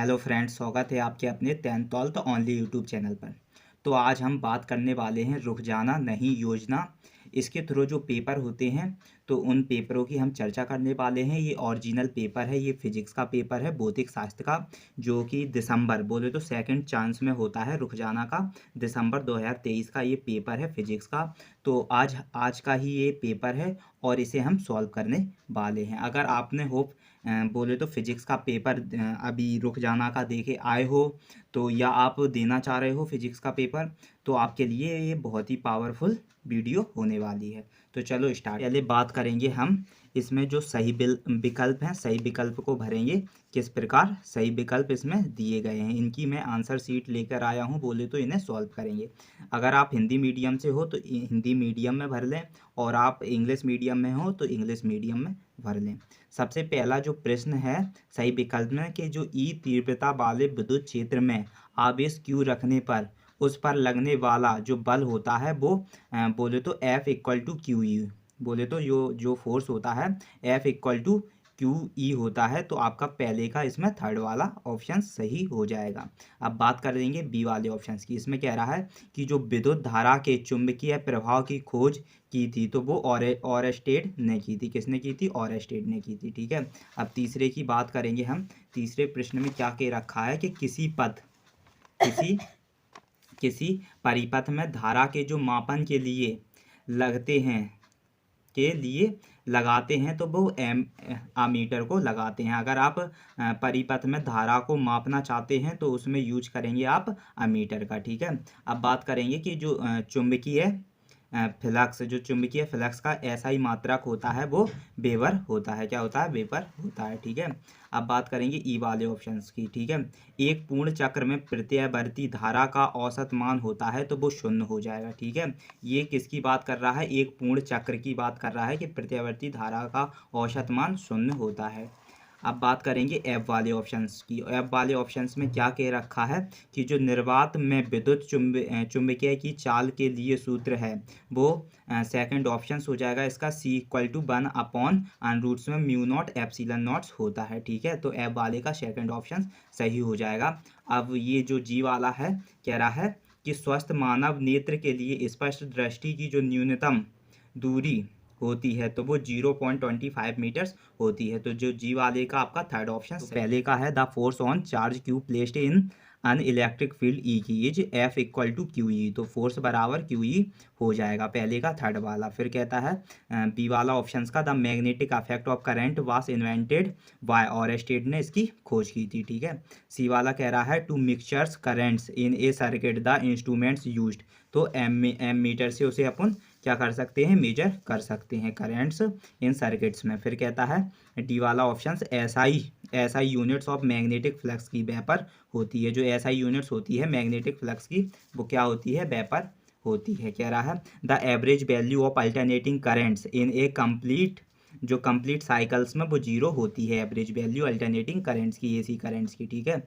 Hello friends, स्वागत है आपके अपने 10th ओनली यूट्यूब चैनल पर। तो आज हम बात करने वाले हैं रुक जाना नहीं योजना। इसके थ्रू जो पेपर होते हैं तो उन पेपरों की हम चर्चा करने वाले हैं। ये ओरिजिनल पेपर है, ये फिजिक्स का पेपर है, भौतिक शास्त्र का, जो कि दिसंबर बोले तो सेकंड चांस में होता है रुक जाना का। दिसंबर 2023 का ये पेपर है फिजिक्स का। तो आज आज का ही ये पेपर है और इसे हम सॉल्व करने वाले हैं। अगर आपने होप बोले तो फिजिक्स का पेपर अभी रुक जाना का दे के आए हो तो या आप देना चाह रहे हो फिजिक्स का पेपर, तो आपके लिए ये बहुत ही पावरफुल वीडियो होने वाली है। तो चलो स्टार्ट। पहले बात करेंगे हम इसमें जो सही विकल्प हैं, सही विकल्प को भरेंगे किस प्रकार। सही विकल्प इसमें दिए गए हैं, इनकी मैं आंसर शीट लेकर आया हूँ, बोले तो इन्हें सॉल्व करेंगे। अगर आप हिंदी मीडियम से हो तो हिंदी मीडियम में भर लें, और आप इंग्लिश मीडियम में हो तो इंग्लिश मीडियम में भर लें। सबसे पहला जो प्रश्न है सही विकल्प में कि जो ई तीव्रता वाले विद्युत क्षेत्र में आवेश Q रखने पर उस पर लगने वाला जो बल होता है वो बोले तो F equal to q e, बोले तो जो फोर्स होता है F equal to q e होता है। तो आपका पहले का इसमें थर्ड वाला ऑप्शन सही हो जाएगा। अब बात कर देंगे बी वाले ऑप्शन की। इसमें कह रहा है कि जो विद्युत धारा के चुंबकीय प्रभाव की खोज की थी तो वो ऑरेस्टेड ने की थी। किसने की थी? ऑरेस्टेड ने की थी। ठीक है। अब तीसरे की बात करेंगे हम। तीसरे प्रश्न में क्या कह रखा है कि किसी किसी परिपथ में धारा के जो मापन के लिए लगाते हैं तो वो एमीटर को लगाते हैं। अगर आप परिपथ में धारा को मापना चाहते हैं तो उसमें यूज करेंगे आप अमीटर का। ठीक है। अब बात करेंगे कि जो चुंबकीय फ्लक्स का SI मात्रक होता है वो वेबर होता है। क्या होता है? वेबर होता है। ठीक है। अब बात करेंगे ई वाले ऑप्शंस की। ठीक है। एक पूर्ण चक्र में प्रत्यावर्ती धारा का औसत मान होता है तो वो शून्य हो जाएगा। ठीक है। ये किसकी बात कर रहा है? एक पूर्ण चक्र की बात कर रहा है कि प्रत्यावर्ती धारा का औसत मान शून्य होता है। अब बात करेंगे एफ वाले ऑप्शंस की। एफ वाले ऑप्शंस में क्या कह रखा है कि जो निर्वात में विद्युत चुंबकीय की चाल के लिए सूत्र है वो सेकंड ऑप्शन हो जाएगा इसका, C इक्वल टू 1/√में म्यू नॉट एप्सिलॉन नॉट होता है। ठीक है। तो एफ वाले का सेकंड ऑप्शन सही हो जाएगा। अब ये जो जी वाला है कह रहा है कि स्वस्थ मानव नेत्र के लिए स्पष्ट दृष्टि की जो न्यूनतम दूरी होती है तो वो 0.25 मीटर्स होती है। तो जो जी वाले का आपका थर्ड ऑप्शन पहले का है the force on charge q placed in an electric field E की is F equal to q E, तो फोर्स बराबर क्यू ई हो जाएगा पहले का थर्ड वाला। फिर कहता है बी वाला ऑप्शन का the magnetic effect of current was invented by Oersted ने इसकी खोज की थी। ठीक है। सी वाला कह रहा है two mixtures currents in a circuit the instruments used, तो एम मीटर से उसे अपन क्या कर सकते हैं? मेजर कर सकते हैं करेंट्स इन सर्किट्स में। फिर कहता है डी वाला option SI units of magnetic flux की वेपर होती है। जो एसआई यूनिट्स होती है मैग्नेटिक फ्लक्स की वो क्या होती है? वेपर होती है। कह रहा है the average value of alternating currents in a complete cycles में वो 0 होती है। एवरेज वैल्यू अल्टरनेटिंग करेंट्स की, एसी करेंट्स की। ठीक है।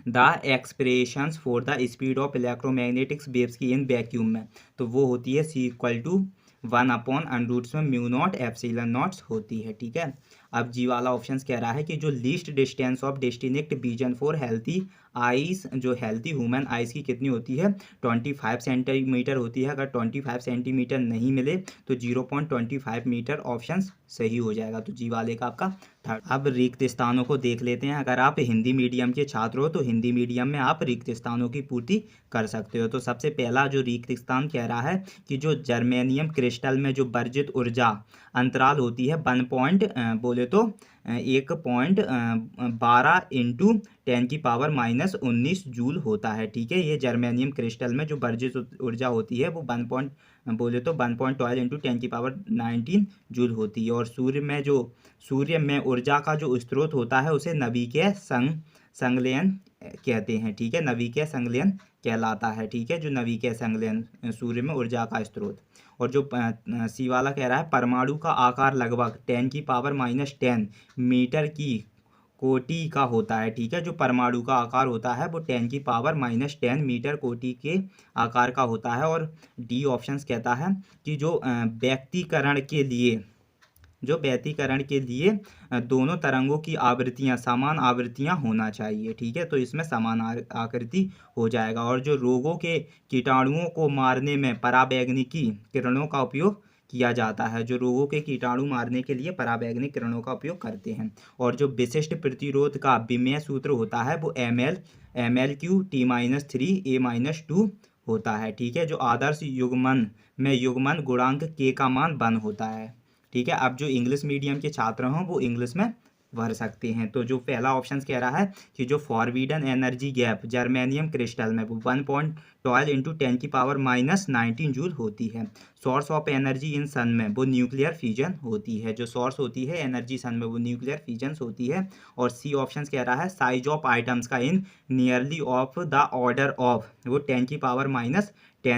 The expressions for the speed of electromagnetics waves की इन वैक्यूम में तो वो होती है C इक्वल टू 1/√में म्यू नॉट एप्सिलॉन नॉट्स होती है। ठीक है। अब जी वाला ऑप्शन कह रहा है कि जो least distance of distinct vision for healthy ice, जो हेल्थी ह्यूमन आइस की कितनी होती है? 25 सेंटीमीटर होती है। अगर 25 सेंटीमीटर नहीं मिले तो 0.25 मीटर ऑप्शन सही हो जाएगा। तो जी वाले का आपका थर्ड। अब रिक्त स्थानों को देख लेते हैं। अगर आप हिंदी मीडियम के छात्र हो तो हिंदी मीडियम में आप रिक्त स्थानों की पूर्ति कर सकते हो। तो सबसे पहला जो रिक्त स्थान कह रहा है कि जो जर्मेनियम क्रिस्टल में जो वर्जित ऊर्जा अंतराल होती है 1.12 इंटू 10⁻⁻19 जूल होता है। ठीक है। ये जर्मेनियम क्रिस्टल में जो वर्जित ऊर्जा होती है वो 1.12 इंटू 10⁻19 जूल होती है। और सूर्य में ऊर्जा का जो स्रोत होता है उसे नवीकरणीय संलयन कहते हैं। ठीक है। नवीकरणीय संलयन कहलाता है। ठीक है। जो नवीकरणीय संलयन सूर्य में ऊर्जा का स्रोत। और जो सी वाला कह रहा है परमाणु का आकार लगभग 10⁻⁻10 मीटर की कोटि का होता है। ठीक है। जो परमाणु का आकार होता है वो 10⁻⁻10 मीटर कोटि के आकार का होता है। और डी ऑप्शन कहता है कि जो व्यक्तिकरण के लिए जो व्यतिकरण के लिए दोनों तरंगों की आवृत्तियां समान आवृत्तियां होना चाहिए, ठीक है। तो इसमें समान आकृति हो जाएगा। और जो रोगों के कीटाणुओं को मारने में पराबैंगनी किरणों का उपयोग किया जाता है, जो रोगों के कीटाणु मारने के लिए पराबैंगनी किरणों का उपयोग करते हैं। और जो विशिष्ट प्रतिरोध का विमेय सूत्र होता है वो ML/Q T-3 A-2 होता है, ठीक है। जो आदर्श युग्मन में युग्मन गुणांक K का मान 1 होता है, ठीक है। अब जो इंग्लिश मीडियम के छात्र हों वो इंग्लिश में भर सकते हैं। तो जो पहला ऑप्शन कह रहा है कि जो forbidden energy gap germanium crystal में वो 1.12 इंटू 10⁻⁻19 जूल होती है। सोर्स ऑफ एनर्जी इन सन में वो न्यूक्लियर फ्यूजन होती है। जो सोर्स होती है एनर्जी सन में वो न्यूक्लियर फ्यूजन होती है। और सी ऑप्शन कह रहा है साइज ऑफ आइटम्स का इन nearly of the order of वो 10⁻10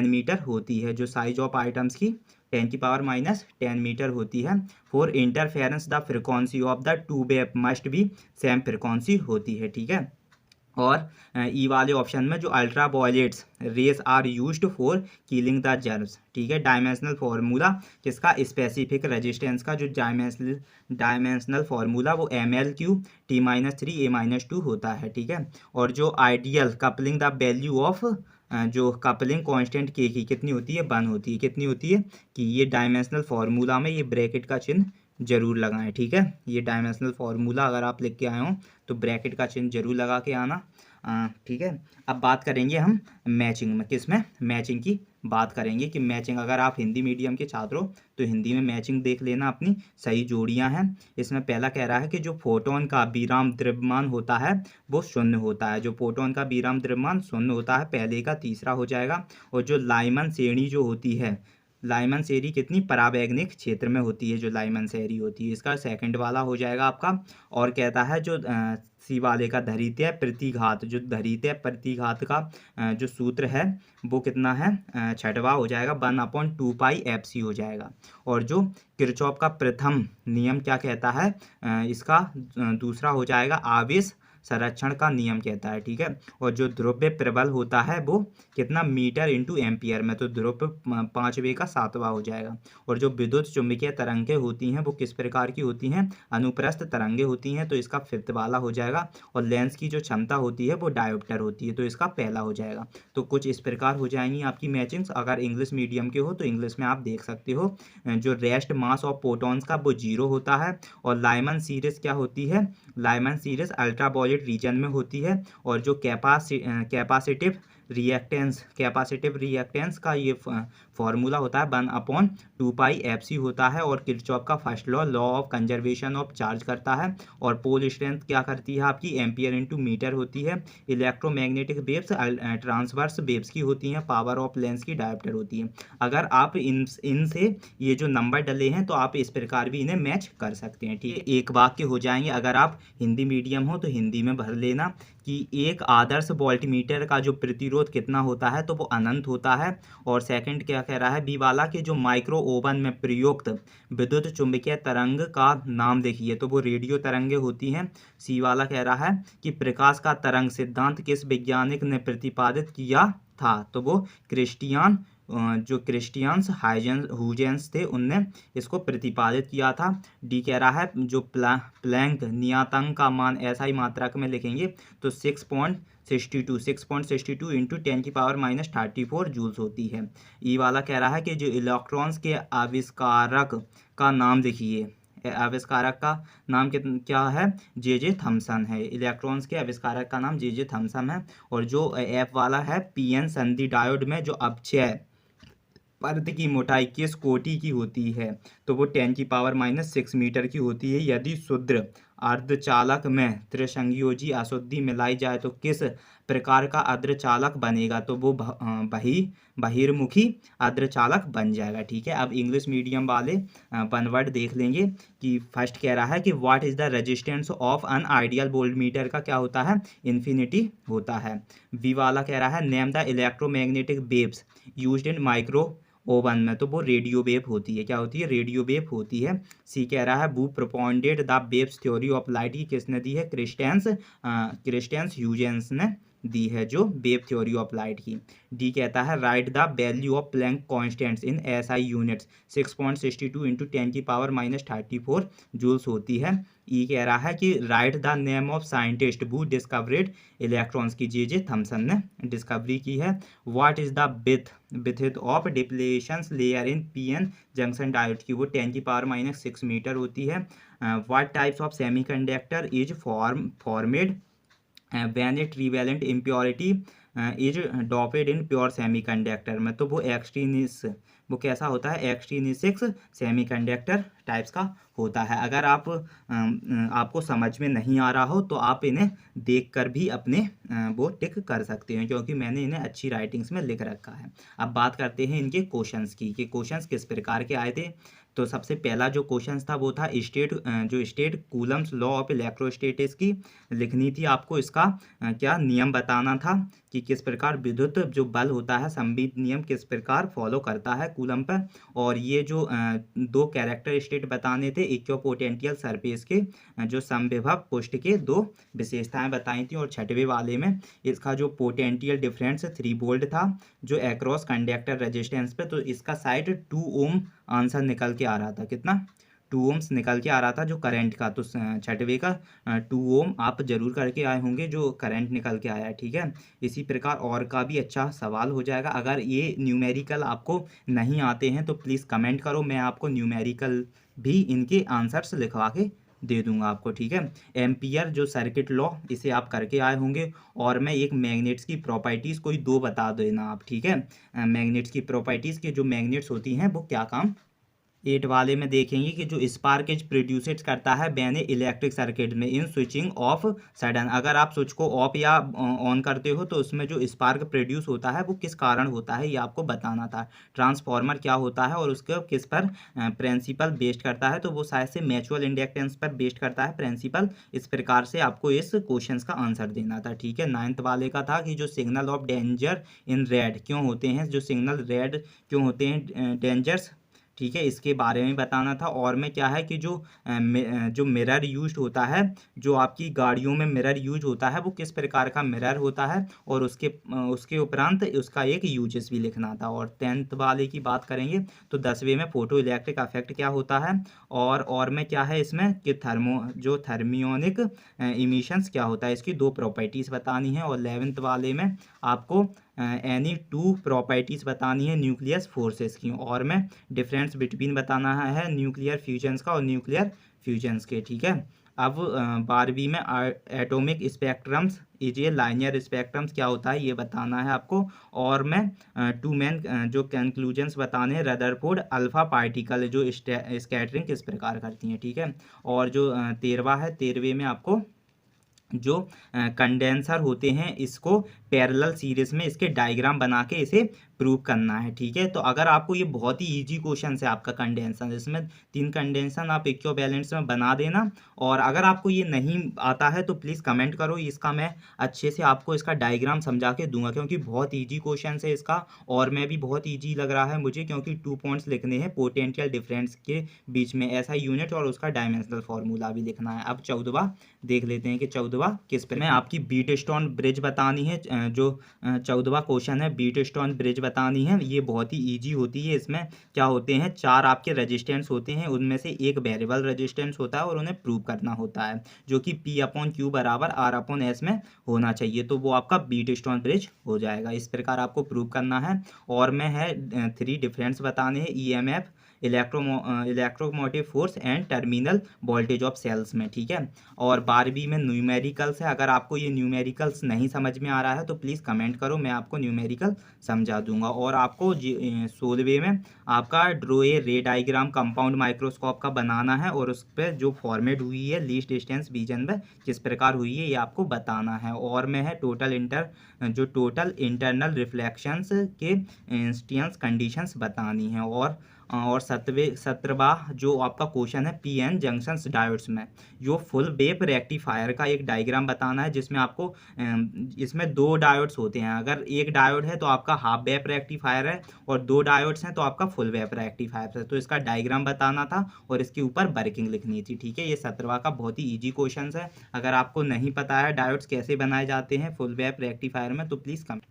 मीटर होती है। जो साइज ऑफ आइटम्स की 10⁻10 मीटर होती है। For interference the frequency of the two wave must be same frequency होती है, ठीक है। और ई वाले ऑप्शन में जो ultraviolets rays are used for killing the germs, ठीक है। डायमेंशनल फार्मूला जिसका स्पेसिफिक रेजिस्टेंस का जो डायमेंशनल फार्मूला वो ML/Q T-3 A-2 होता है, ठीक है। और जो ideal coupling the value of जो कपलिंग कांस्टेंट के की कितनी होती है 1 होती है। कितनी होती है कि ये डायमेंशनल फार्मूला में ये ब्रैकेट का चिन्ह जरूर लगाएं, ठीक है। ये डायमेंशनल फार्मूला अगर आप लिख के आए हो तो ब्रैकेट का चिन्ह जरूर लगा के आना, ठीक है। अब बात करेंगे हम मैचिंग में, किसमें मैचिंग की बात करेंगे कि मैचिंग अगर आप हिंदी मीडियम के छात्र हो तो हिंदी में मैचिंग देख लेना अपनी सही जोड़ियां हैं। इसमें पहला कह रहा है कि जो फोटोन का विराम द्रव्यमान होता है वो शून्य होता है। जो फोटोन का विराम द्रव्यमान शून्य होता है पहले का तीसरा हो जाएगा। और जो लाइमन श्रेणी जो होती है लाइमन श्रेणी कितनी पराबैंगनिक क्षेत्र में होती है, जो लाइमन श्रेणी होती है इसका सेकंड वाला हो जाएगा आपका। और कहता है जो सी वाले का धरीत्य प्रतिघात, जो धरीत्य प्रतिघात का जो सूत्र है वो कितना है छठवा हो जाएगा 1/2πfc हो जाएगा। और जो किरचॉफ का प्रथम नियम क्या कहता है इसका दूसरा हो जाएगा आवेश संरक्षण का नियम कहता है, ठीक है। और जो द्रव्य प्रबल होता है वो कितना मीटर इंटू एम्पियर में, तो द्रव्य 5वें का 7वां हो जाएगा। और जो विद्युत चुंबकीय तरंगें होती हैं वो किस प्रकार की होती हैं अनुप्रस्थ तरंगें होती हैं, तो इसका 5th वाला हो जाएगा। और लेंस की जो क्षमता होती है वो डायोप्टर होती है, तो इसका पहला हो जाएगा। तो कुछ इस प्रकार हो जाएंगी आपकी मैचिंग्स। अगर इंग्लिश मीडियम के हो तो इंग्लिश में आप देख सकते हो जो रेस्ट मास ऑफ प्रोटॉन्स का वो 0 होता है। और लाइमन सीरीज क्या होती है, लाइमन सीरीज अल्ट्रावायलेट रीजन में होती है। और जो कैपेसिटिव रिएक्टेंस का ये फॉर्मूला होता है 1/2πfc होता है। और किरचॉफ का first law of conservation of charge करता है। और पोल स्ट्रेंथ क्या करती है आपकी एम्पियर इंटू मीटर होती है। इलेक्ट्रोमैग्नेटिक वेव्स ट्रांसवर्स वेव्स की होती हैं। पावर ऑफ लेंस की डायोप्टर होती है। अगर आप इनसे ये जो नंबर डले हैं तो आप इस प्रकार भी इन्हें मैच कर सकते हैं, ठीक है। एक वाक्य हो जाएंगे। अगर आप हिंदी मीडियम हो तो हिंदी में भर लेना कि एक आदर्श वोल्टमीटर का जो प्रतिरोध कितना होता है तो वो अनंत होता है। और सेकंड क्या कह रहा है बी वाला कि जो माइक्रो ओवन में प्रयुक्त विद्युत चुंबकीय तरंग का नाम देखिए तो वो रेडियो तरंगें होती हैं। सी वाला कह रहा है कि प्रकाश का तरंग सिद्धांत किस वैज्ञानिक ने प्रतिपादित किया था, तो वो जो क्रिस्टियंस हुजेंस थे उनने इसको प्रतिपादित किया था। डी कह रहा है जो प्लैंक नियतांक का मान ऐसा ही मात्रक में लिखेंगे तो 6.62 इंटू 10⁻34 जूल्स होती है। ई वाला कह रहा है कि जो इलेक्ट्रॉन्स के आविष्कारक का नाम देखिए, आविष्कारक का नाम क्या है जे थॉमसन है। इलेक्ट्रॉन्स के आविष्कारक का नाम जे थॉमसन है। और जो एफ वाला है पीएन संधि डायोड में जो अपक्षय पर्द की मोटाई किस कोटि की होती है, तो वो 10⁻6 मीटर की होती है। यदि शुद्ध अर्धचालक में त्रिसंयोजी अशुद्धि मिलाई जाए तो किस प्रकार का अर्धचालक बनेगा, तो वो बहिर्मुखी अर्धचालक बन जाएगा, ठीक है। अब इंग्लिश मीडियम वाले वन वर्ड देख लेंगे कि फर्स्ट कह रहा है कि what is the resistance of an ideal voltmeter का क्या होता है इन्फिनिटी होता है। बी वाला कह रहा है name the electromagnetic waves used in micro oven में, तो वो रेडियो वेव होती है। क्या होती है रेडियो वेव होती है। सी कह रहा है who propounded the waves theory of light की किसने दी है क्रिस्टियंस ह्यूजेंस ने दी है जो वेव थ्योरी ऑफ लाइट की। डी कहता है write the value of Planck constants in SI units 6.62 into 10⁻34 joules होती है। ई कह रहा है कि write the name of scientist who discovered electrons की जे थॉमसन ने डिस्कवरी की है। What is the width of depletion layer in PN junction diode की वो 10⁻6 मीटर होती है। What types of semiconductor is formed when a trivalent impurity is doped in pure semiconductor में, तो वो एक्सट्रीनिस वो कैसा होता है, एक्सट्रीनिसिक्स सेमीकंडक्टर टाइप्स का होता है। अगर आपको समझ में नहीं आ रहा हो तो आप इन्हें देखकर भी अपने वो टिक कर सकते हैं, क्योंकि मैंने इन्हें अच्छी राइटिंग्स में लिख रखा है। अब बात करते हैं इनके क्वेश्चंस की कि क्वेश्चंस किस प्रकार के आए थे। तो सबसे पहला जो क्वेश्चन था वो था state Coulomb's law of electrostatics की लिखनी थी आपको। इसका क्या नियम बताना था कि किस प्रकार विद्युत जो बल होता है संविद नियम किस प्रकार फॉलो करता है कूलम पर। और ये जो दो कैरेक्टर स्टेट बताने थे इक्विपोटेंशियल सरफेस के जो समविभव पुष्ट के दो विशेषताएं बताई थी। और छठवें वाले में इसका जो पोटेंशियल डिफरेंस 3 वोल्ट था जो अक्रॉस कंडक्टर रेजिस्टेंस पे, तो इसका साइड 2 ओम आंसर निकल के आ रहा था। कितना, 2 ओम्स निकल के आ रहा था जो करंट का। तो छठवें का 2 ओम आप जरूर करके आए होंगे जो करंट निकल के आया है, ठीक है। इसी प्रकार और का भी अच्छा सवाल हो जाएगा। अगर ये न्यूमेरिकल आपको नहीं आते हैं तो प्लीज़ कमेंट करो, मैं आपको न्यूमेरिकल भी इनके आंसर्स लिखवा के दे दूंगा आपको, ठीक है। एम्पियर जो सर्किट लॉ इसे आप करके आए होंगे। और मैं एक मैग्नेट्स की प्रॉपर्टीज़ कोई 2 बता देना आप, ठीक है। मैग्नेट्स की प्रॉपर्टीज़ के जो मैग्नेट्स होती हैं वो क्या काम 8 वाले में देखेंगे कि जो स्पार्क इज प्रोड्यूसेड करता है मैंने इलेक्ट्रिक सर्किट में इन स्विचिंग ऑफ सडन। अगर आप स्विच को ऑफ या ऑन करते हो तो उसमें जो स्पार्क प्रोड्यूस होता है वो किस कारण होता है ये आपको बताना था। ट्रांसफार्मर क्या होता है और उसके किस पर प्रिंसिपल बेस्ड करता है, तो वो शायद से म्यूचुअल इंडक्टेंस पर बेस्ड करता है प्रिंसिपल। इस प्रकार से आपको इस क्वेश्चन का आंसर देना था, ठीक है। 9th वाले का था कि जो signal of danger in red क्यों होते हैं, जो सिग्नल रेड क्यों होते हैं डेंजर्स, ठीक है, इसके बारे में बताना था। और में क्या है कि जो मिरर यूज होता है, जो आपकी गाड़ियों में मिरर यूज होता है वो किस प्रकार का मिरर होता है और उसके उपरांत उसका एक यूजेस भी लिखना था। और 10th वाले की बात करेंगे तो 10वें में फोटो इलेक्ट्रिक इफेक्ट क्या होता है। और में क्या है इसमें कि थर्मियोनिक इमिशंस क्या होता है, इसकी 2 प्रॉपर्टीज़ बतानी है। और 11th वाले में आपको एनी 2 प्रॉपर्टीज़ बतानी है न्यूक्लियस फोर्सेस की। और में डिफरेंस बिटवीन बताना है न्यूक्लियर फ्यूजन्स का और न्यूक्लियर फ्यूजन्स के, ठीक है। अब 12वीं में atomic spectrums is a linear spectrums क्या होता है ये बताना है आपको। और में 2 मेन जो कंक्लूजन्स बताने हैं रदरफोर्ड अल्फा पार्टिकल जो स्कैटरिंग किस प्रकार करती हैं, ठीक है। और जो 13वां है 13वें में आपको जो कंडेंसर होते हैं इसको पैरेलल सीरीज में इसके डायग्राम बना के इसे प्रूव करना है, ठीक है। तो अगर आपको ये बहुत ही इजी क्वेश्चन है आपका कंडेंसर, इसमें 3 कंडेंसर आप इक्विवेलेंट्स में बना देना। और अगर आपको ये नहीं आता है तो प्लीज़ कमेंट करो, इसका मैं अच्छे से आपको इसका डायग्राम समझा के दूंगा, क्योंकि बहुत ईजी क्वेश्चन है इसका। और मैं भी बहुत ईजी लग रहा है मुझे, क्योंकि 2 पॉइंट्स लिखने हैं पोटेंशियल डिफरेंस के बीच में ऐसा यूनिट और उसका डायमेंशनल फार्मूला भी लिखना है। अब 14वां देख लेते हैं कि 14वां किस पर में आपकी बीट स्टोन ब्रिज बतानी है। जो 14वां क्वेश्चन है बीट स्टोन ब्रिज बतानी है, ये बहुत ही इजी होती है। इसमें क्या होते हैं 4 आपके रेजिस्टेंस होते हैं, उनमें से एक वेरिएबल रेजिस्टेंस होता है और उन्हें प्रूव करना होता है जो कि P/Q बराबर R/S में होना चाहिए, तो वो आपका बीट स्टोन ब्रिज हो जाएगा। इस प्रकार आपको प्रूव करना है। और में है 3 डिफरेंस बताने हैं EMF electromotive force and terminal voltage of cells में, ठीक है। और 12वीं में न्यूमेरिकल्स है। अगर आपको ये न्यूमेरिकल्स नहीं समझ में आ रहा है तो प्लीज़ कमेंट करो, मैं आपको न्यूमेरिकल समझा दूंगा। और आपको 16वें में आपका ड्रो ए रे डायग्राम कंपाउंड माइक्रोस्कोप का बनाना है और उस पर जो फॉर्मेट हुई है लीस्ट डिस्टेंस रीजन में किस प्रकार हुई है ये आपको बताना है। और में है टोटल इंटरनल रिफ्लेक्शंस के इंस्टेंस कंडीशंस बतानी है। और 17वां जो आपका क्वेश्चन है पीएन जंक्शंस डायोड्स में जो फुल वेव रेक्टिफायर का एक डायग्राम बताना है, जिसमें आपको इसमें 2 डायोड्स होते हैं। अगर एक डायोड है तो आपका हाफ वेव रेक्टिफायर है, और 2 डायोड्स हैं तो आपका फुल वेव रेक्टिफायर है। तो इसका डायग्राम बताना था और इसके ऊपर वर्किंग लिखनी थी, ठीक है। ये 17वां का बहुत ही ईजी क्वेश्चन है। अगर आपको नहीं पता है डायोड्स कैसे बनाए जाते हैं फुल वेव रेक्टिफायर में, तो प्लीज़ कमेंट।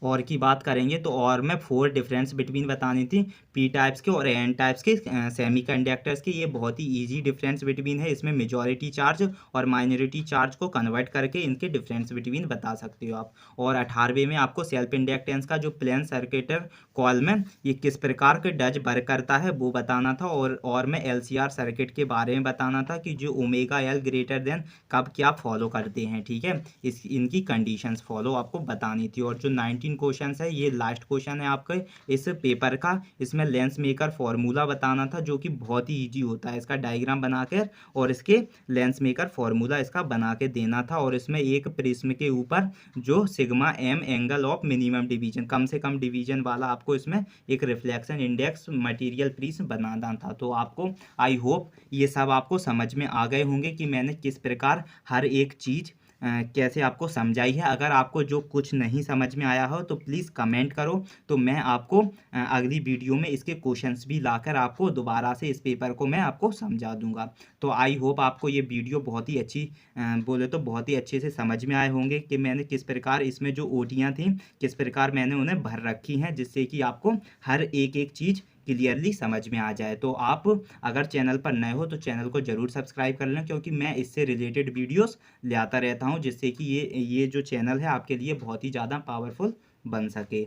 और की बात करेंगे तो और में 4 डिफरेंस बिटवीन बतानी थी पी टाइप्स के और एन टाइप्स के सेमीकंडक्टर्स के। ये बहुत ही इजी डिफरेंस बिटवीन है। इसमें मेजॉरिटी चार्ज और माइनॉरिटी चार्ज को कन्वर्ट करके इनके डिफरेंस बिटवीन बता सकते हो आप। और 18वें में आपको सेल्फ इंडक्टेंस का जो प्लेन सर्किटर कॉल में ये किस प्रकार के डज वर्क करता है वो बताना था। और में एलसीआर सर्किट के बारे में बताना था कि जो ओमेगा एल ग्रेटर देन कब क्या फॉलो करते हैं, ठीक है। इनकी कंडीशंस फॉलो आपको बतानी थी। और जो 19 क्वेश्चन है ये लास्ट क्वेश्चन है आपके इस पेपर का। इसमें लेंस मेकर फॉर्मूला बताना था जो कि बहुत ही इजी होता है। इसका डायग्राम बनाकर और इसके लेंस मेकर फॉर्मूला इसका बना के देना था। और इसमें एक प्रिज्म के ऊपर जो sigma m angle of minimum division, कम से कम डिवीजन वाला आपको इसमें एक रिफ्लेक्शन इंडेक्स मटेरियल प्रिज्म बनाना था। तो आपको आई होप ये सब आपको समझ में आ गए होंगे कि मैंने किस प्रकार हर एक चीज़ कैसे आपको समझाई है। अगर आपको जो कुछ नहीं समझ में आया हो तो प्लीज़ कमेंट करो, तो मैं आपको अगली वीडियो में इसके क्वेश्चंस भी लाकर आपको दोबारा से इस पेपर को मैं आपको समझा दूंगा। तो आई होप आपको ये वीडियो बहुत ही अच्छी बोले तो बहुत ही अच्छे से समझ में आए होंगे कि मैंने किस प्रकार इसमें जो ओटियाँ थी किस प्रकार मैंने उन्हें भर रखी हैं, जिससे कि आपको हर एक एक चीज़ क्लियरली समझ में आ जाए। तो आप अगर चैनल पर नए हो तो चैनल को ज़रूर सब्सक्राइब कर लें, क्योंकि मैं इससे रिलेटेड वीडियोस ले आता रहता हूं, जिससे कि ये जो चैनल है आपके लिए बहुत ही ज़्यादा पावरफुल बन सके।